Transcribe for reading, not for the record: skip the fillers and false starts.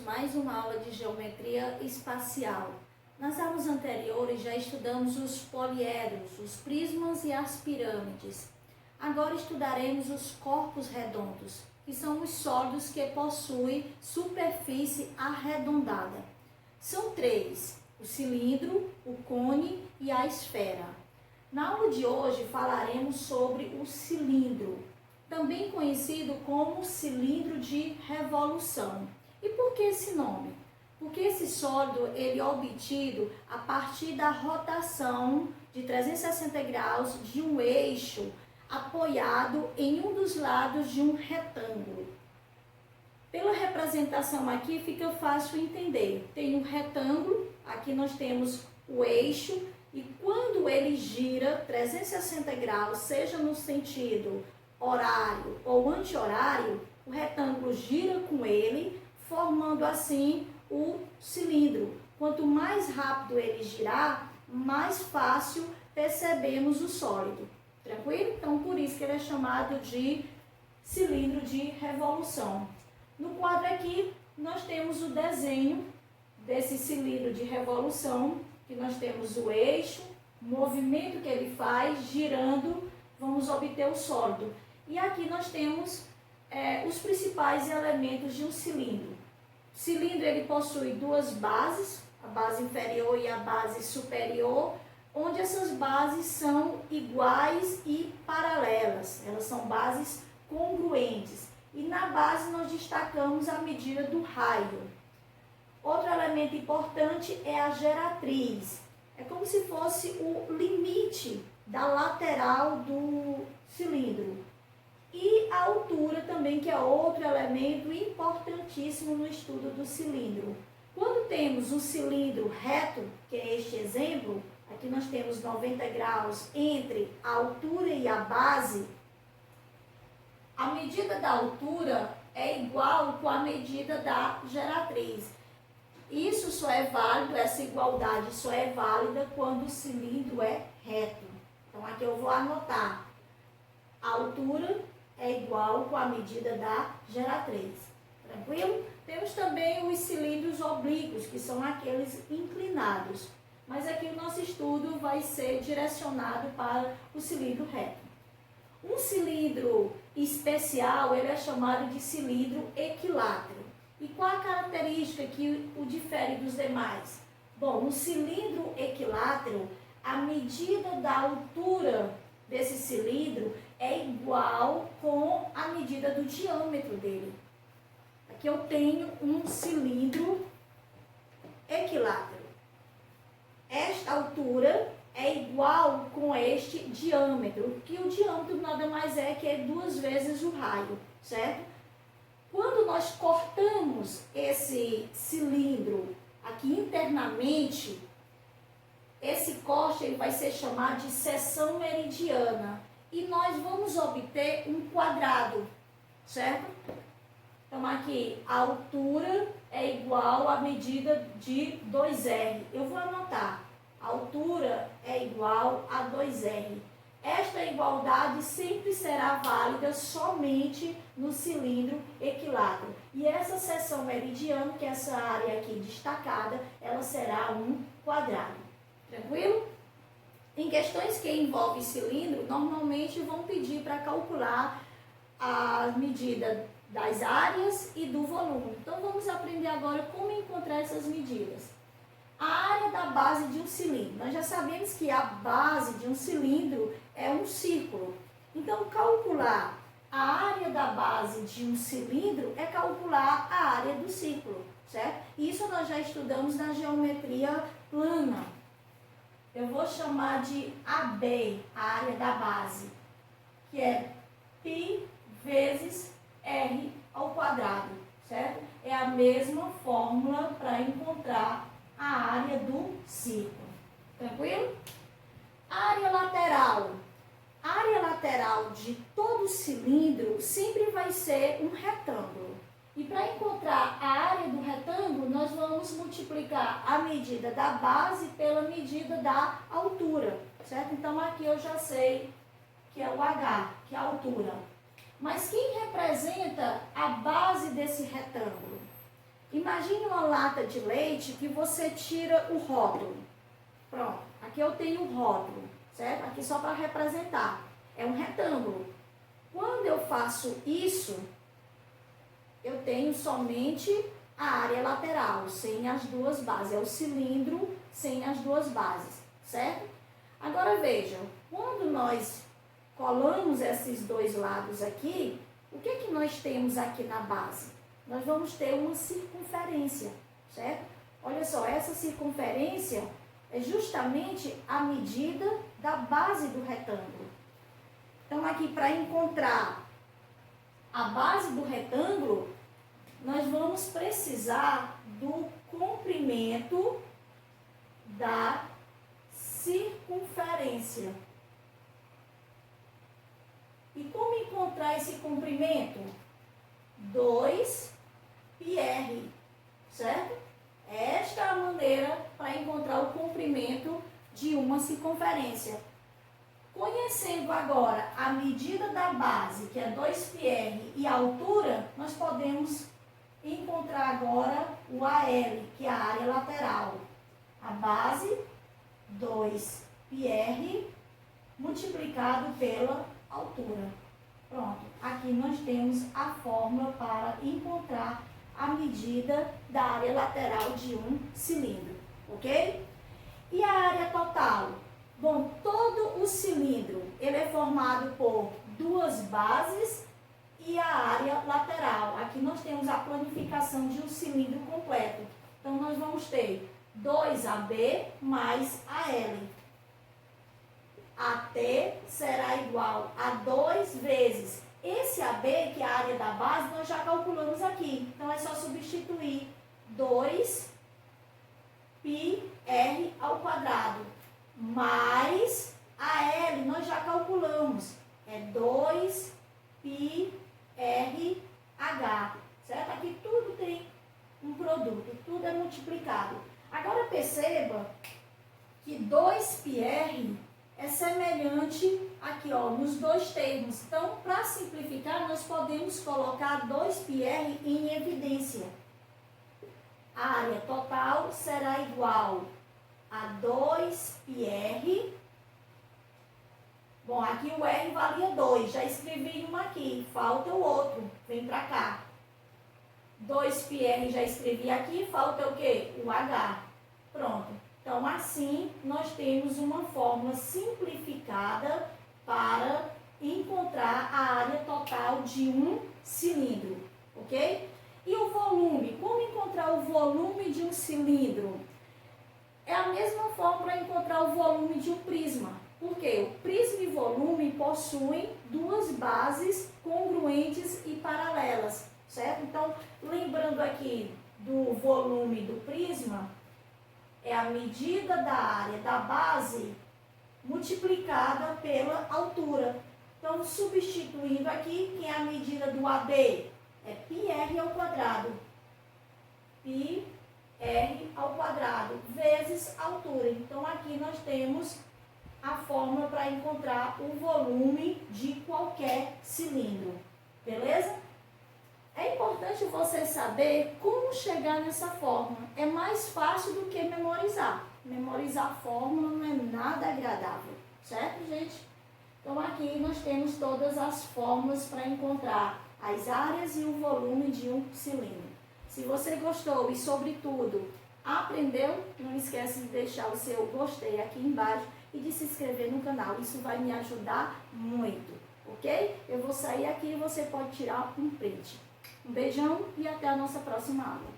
mais uma aula de geometria espacial. Nas aulas anteriores já estudamos os poliedros, os prismas e as pirâmides. Agora estudaremos os corpos redondos, que são os sólidos que possuem superfície arredondada. São três: o cilindro, o cone e a esfera. Na aula de hoje falaremos sobre o cilindro, também conhecido como cilindro de revolução. E por que esse nome? Porque esse sólido ele é obtido a partir da rotação de 360 graus de um eixo apoiado em um dos lados de um retângulo. Pela representação aqui fica fácil entender. Tem um retângulo, aqui nós temos o eixo, e quando ele gira 360 graus, seja no sentido horário ou anti-horário, o retângulo gira com ele, formando assim o cilindro. Quanto mais rápido ele girar, mais fácil percebemos o sólido. Tranquilo? Então, por isso que ele é chamado de cilindro de revolução. No quadro aqui, nós temos o desenho desse cilindro de revolução, que nós temos o eixo, o movimento que ele faz, girando, vamos obter o sólido. E aqui nós temos os principais elementos de um cilindro. O cilindro ele possui duas bases, a base inferior e a base superior, onde essas bases são iguais e paralelas, elas são bases congruentes. E na base nós destacamos a medida do raio. Outro elemento importante é a geratriz. É como se fosse o limite da lateral do cilindro. E a altura também, que é outro elemento importantíssimo no estudo do cilindro. Quando temos um cilindro reto, que é este exemplo, aqui nós temos 90 graus entre a altura e a base, a medida da altura é igual com a medida da geratriz. Isso só é válido, essa igualdade só é válida quando o cilindro é reto. Então aqui eu vou anotar: a altura é igual com a medida da geratriz. Tranquilo? Temos também os cilindros oblíquos, que são aqueles inclinados. Mas aqui o nosso estudo vai ser direcionado para o cilindro reto. Um cilindro especial, ele é chamado de cilindro equilátero. E qual a característica que o difere dos demais? Bom, no cilindro equilátero, a medida da altura desse cilindro é igual com a medida do diâmetro dele. Aqui eu tenho um cilindro equilátero. Esta altura é igual com este diâmetro, que o diâmetro nada mais é que é 2 vezes o raio, certo? Quando nós cortamos esse cilindro aqui internamente, esse corte ele vai ser chamado de seção meridiana e nós vamos obter um quadrado, certo? Então aqui a altura é igual à medida de 2R. Eu vou anotar: a altura é igual a 2R. Esta igualdade sempre será válida somente no cilindro equilátero. E essa seção meridiana, que é essa área aqui destacada, ela será um quadrado. Tranquilo? Em questões que envolvem cilindro, normalmente vão pedir para calcular a medida das áreas e do volume. Então vamos aprender agora como encontrar essas medidas. A área da base de um cilindro. Nós já sabemos que a base de um cilindro é um círculo. Então, calcular a área da base de um cilindro é calcular a área do círculo, certo? Isso nós já estudamos na geometria plana. Eu vou chamar de AB, a área da base, que é π vezes R ao quadrado, certo? É a mesma fórmula para encontrar a área do círculo. Tranquilo? Área lateral. A área lateral de todo cilindro sempre vai ser um retângulo. E para encontrar a área do retângulo, nós vamos multiplicar a medida da base pela medida da altura, certo? Então aqui eu já sei que é o H, que é a altura. Mas quem representa a base desse retângulo? Imagine uma lata de leite que você tira o rótulo. Pronto, aqui eu tenho o rótulo, certo? Aqui só para representar. É um retângulo. Quando eu faço isso, eu tenho somente a área lateral, sem as duas bases. É o cilindro sem as duas bases, certo? Agora vejam, quando nós colamos esses dois lados aqui, o que que nós temos aqui na base? Nós vamos ter uma circunferência, certo? Olha só, essa circunferência é justamente a medida da base do retângulo. Então, aqui para encontrar a base do retângulo, nós vamos precisar do comprimento da circunferência. E como encontrar esse comprimento? 2πr, certo? Esta é a maneira para encontrar o comprimento de uma circunferência. Conhecendo agora a medida da base, que é 2πr, e a altura, nós podemos encontrar agora o AL, que é a área lateral. A base, 2πr, multiplicado pela altura. Pronto, aqui nós temos a fórmula para encontrar a medida da área lateral de um cilindro, ok? E a área total? Bom, todo o cilindro, ele é formado por duas bases e a área lateral. Aqui nós temos a planificação de um cilindro completo. Então, nós vamos ter 2AB mais AL. AT será igual a 2 vezes esse AB, que é a área da base, nós já calculamos aqui. Então, é só substituir 2πr ao quadrado mais AL, nós já calculamos. É 2πrh, certo? Aqui tudo tem um produto, tudo é multiplicado. Agora, perceba que 2πr é semelhante aqui, ó, nos dois termos. Então, para simplificar, nós podemos colocar 2πr em evidência. A área total será igual a 2πr. Bom, aqui o R valia 2, já escrevi uma aqui, falta o outro, vem para cá. 2πr já escrevi aqui, falta o quê? O H. Pronto. Então, assim, nós temos uma fórmula simplificada para encontrar a área total de um cilindro, ok? E o volume? Como encontrar o volume de um cilindro? É a mesma forma para encontrar o volume de um prisma. Porque o prisma e volume possuem duas bases congruentes e paralelas, certo? Então, lembrando aqui do volume do prisma, é a medida da área da base multiplicada pela altura. Então, substituindo aqui, que é a medida do AB? É πr ao quadrado. Πr ao quadrado vezes altura. Então, aqui nós temos a fórmula para encontrar o volume de qualquer cilindro. Beleza? É importante você saber como chegar nessa fórmula. É mais fácil do que memorizar. Memorizar a fórmula não é nada agradável. Certo, gente? Então, aqui nós temos todas as fórmulas para encontrar as áreas e o volume de um cilindro. Se você gostou e, sobretudo, aprendeu, não esquece de deixar o seu gostei aqui embaixo e de se inscrever no canal. Isso vai me ajudar muito, ok? Eu vou sair aqui e você pode tirar um print. Um beijão e até a nossa próxima aula.